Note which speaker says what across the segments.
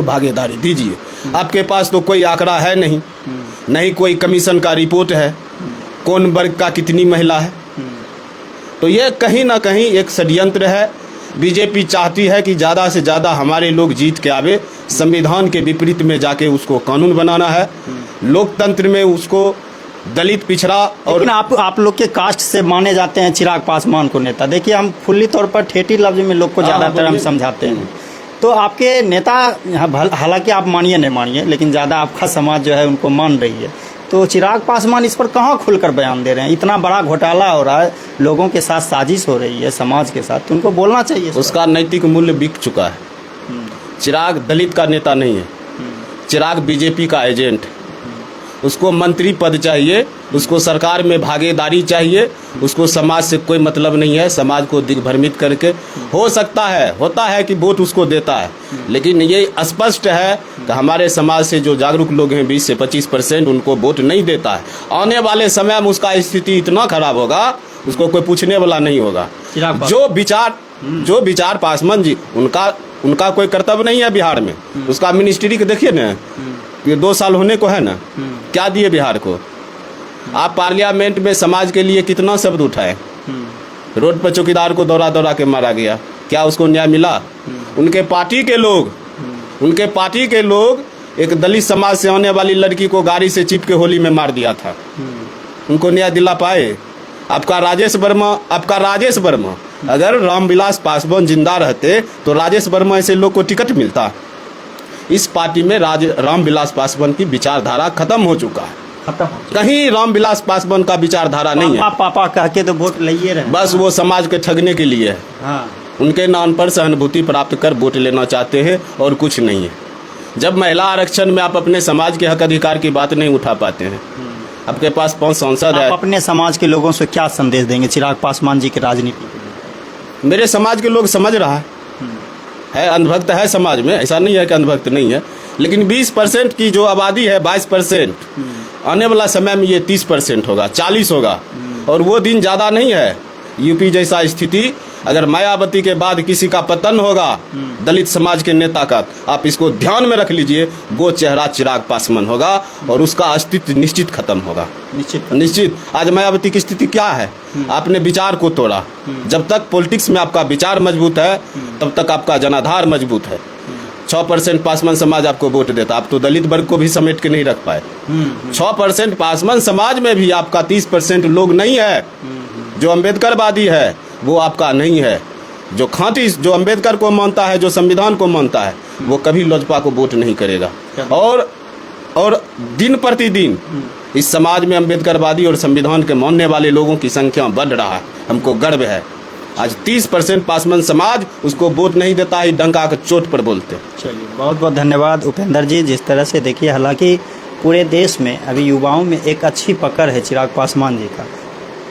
Speaker 1: भागीदारी दीजिए। आपके पास तो कोई आंकड़ा है नहीं, नहीं कोई कमीशन का रिपोर्ट है, कौन वर्ग का कितनी महिला है। तो ये कहीं ना कहीं एक षड्यंत्र है। बीजेपी चाहती है कि ज़्यादा से ज़्यादा हमारे लोग जीत के आवे, संविधान के विपरीत में जाके उसको कानून बनाना है। लोकतंत्र में उसको दलित पिछड़ा और
Speaker 2: लेकिन आप लोग के कास्ट से माने जाते हैं चिराग पासवान को नेता। देखिए, हम खुली तौर पर ठेठी लफ्ज में लोग को ज़्यादातर हम समझाते हैं। तो आपके नेता, हालांकि आप मानिए नहीं मानिए, लेकिन ज़्यादा आपका समाज जो है उनको मान रही है। तो चिराग पासवान इस पर कहाँ खुलकर बयान दे रहे हैं? इतना बड़ा घोटाला हो रहा है, लोगों के साथ साजिश हो रही है समाज के साथ, तो उनको बोलना चाहिए।
Speaker 1: उसका नैतिक मूल्य बिक चुका है। चिराग दलित का नेता नहीं है, चिराग बीजेपी का एजेंट है। उसको मंत्री पद चाहिए, उसको सरकार में भागीदारी चाहिए, उसको समाज से कोई मतलब नहीं है। समाज को दिग्भ्रमित करके हो सकता है, होता है कि वोट उसको देता है, लेकिन ये स्पष्ट है कि हमारे समाज से जो जागरूक लोग हैं 20 से 25% उनको वोट नहीं देता है। आने वाले समय में उसका स्थिति इतना खराब होगा, उसको कोई पूछने वाला नहीं होगा। जो विचार पासवान जी, उनका कोई कर्तव्य नहीं है बिहार में। उसका मिनिस्ट्री के देखिए ना, ये 2 साल होने को है ना, क्या दिए बिहार को। आप पार्लियामेंट में समाज के लिए कितना शब्द उठाए, रोड पर चौकीदार को दौड़ा दौड़ा के मारा गया, क्या उसको न्याय मिला? उनके पार्टी के लोग एक दलित समाज से आने वाली लड़की को गाड़ी से चिप के होली में मार दिया था, उनको न्याय दिला पाए? आपका राजेश वर्मा, अगर रामविलास पासवान जिंदा रहते तो राजेश वर्मा ऐसे लोग को टिकट मिलता? इस पार्टी में रामविलास पासवान की विचारधारा खत्म हो चुका है। कहीं रामविलास पासवान का विचारधारा नहीं है।
Speaker 2: पापा कह के तो वोट लिए रहे,
Speaker 1: बस वो समाज के ठगने के लिए है।
Speaker 2: हाँ।
Speaker 1: उनके नाम पर सहानुभूति प्राप्त कर वोट लेना चाहते हैं और कुछ नहीं है। जब महिला आरक्षण में आप अपने समाज के हक अधिकार की बात नहीं उठा पाते हैं, आपके पास 5 सांसद है।
Speaker 2: आप अपने समाज के लोगों से क्या संदेश देंगे चिराग पासवान जी की राजनीति?
Speaker 1: मेरे समाज के लोग समझ रहा है, अंधभक्त है समाज में, ऐसा नहीं है कि अंधभक्त नहीं है, लेकिन 20% की जो आबादी है 22%, आने वाला समय में ये 30% होगा, 40 होगा, और वो दिन ज़्यादा नहीं है। यूपी जैसा स्थिति, अगर मायावती के बाद किसी का पतन होगा दलित समाज के नेता का, आप इसको ध्यान में रख लीजिए, वो चेहरा चिराग पासवान होगा और उसका अस्तित्व निश्चित खत्म होगा। निश्चित। आज मायावती की स्थिति क्या है? आपने विचार को तोड़ा। जब तक पॉलिटिक्स में आपका विचार मजबूत है, तब तक आपका जनाधार मजबूत है। 6% पासवान समाज आपको वोट देता, आप तो दलित वर्ग को भी समेट के नहीं रख पाए। 6% पासवान समाज में भी आपका 30% लोग नहीं है जो अम्बेडकरवादी है, वो आपका नहीं है। जो खांटी, जो अम्बेडकर को मानता है, जो संविधान को मानता है, वो कभी लोजपा को वोट नहीं करेगा। और दिन प्रतिदिन इस समाज में अम्बेडकरवादी और संविधान के मानने वाले लोगों की संख्या बढ़ रहा है। हमको गर्व है। आज 30% पासवान समाज उसको वोट नहीं देता है, डंका के चोट पर बोलते।
Speaker 2: चलिए, बहुत बहुत धन्यवाद उपेंद्र जी। जिस तरह से देखिए, हालांकि पूरे देश में अभी युवाओं में एक अच्छी पकड़ है चिराग पासवान जी का,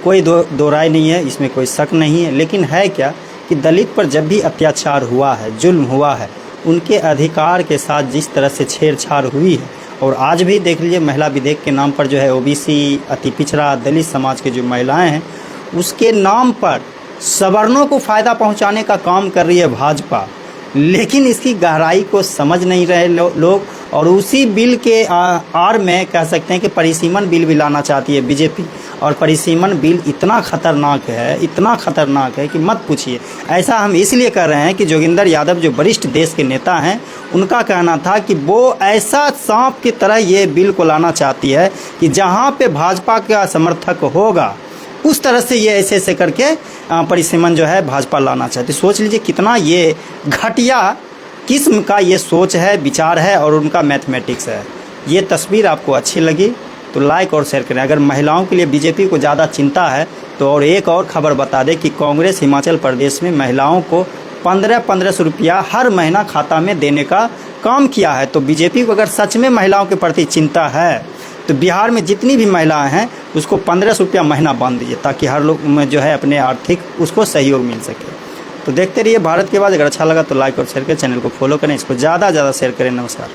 Speaker 2: कोई दो राय नहीं है, इसमें कोई शक नहीं है। लेकिन है क्या कि दलित पर जब भी अत्याचार हुआ है, जुल्म हुआ है, उनके अधिकार के साथ जिस तरह से छेड़छाड़ हुई है, और आज भी देख लीजिए महिला विधेयक के नाम पर जो है ओबीसी, अति पिछड़ा, दलित समाज के जो महिलाएं हैं, उसके नाम पर सवर्णों को फ़ायदा पहुंचाने का काम कर रही है भाजपा। लेकिन इसकी गहराई को समझ नहीं रहे लोग, और उसी बिल के आड़ में कह सकते हैं कि परिसीमन बिल भी लाना चाहती है बीजेपी। और परिसीमन बिल इतना खतरनाक है कि मत पूछिए। ऐसा हम इसलिए कर रहे हैं कि जोगिंदर यादव जो वरिष्ठ देश के नेता हैं, उनका कहना था कि वो ऐसा सांप की तरह ये बिल को लाना चाहती है कि जहाँ पे भाजपा का समर्थक होगा, उस तरह से ये ऐसे करके परिसीमन जो है भाजपा लाना चाहती। सोच लीजिए कितना ये घटिया किस्म का ये सोच है, विचार है, और उनका मैथमेटिक्स है। ये तस्वीर आपको अच्छी लगी तो लाइक और शेयर करें। अगर महिलाओं के लिए बीजेपी को ज़्यादा चिंता है तो और एक और खबर बता दें कि कांग्रेस हिमाचल प्रदेश में महिलाओं को 1500 रुपया हर महीना खाता में देने का काम किया है। तो बीजेपी को अगर सच में महिलाओं के प्रति चिंता है तो बिहार में जितनी भी महिलाएं हैं उसको 1500 रुपया महीना बांध दीजिए, ताकि हर लोग में जो है अपने आर्थिक उसको सहयोग मिल सके। तो देखते रहिए भारत के बाद। अगर अच्छा लगा तो लाइक और शेयर करें, चैनल को फॉलो करें, इसको ज़्यादा शेयर करें। नमस्कार।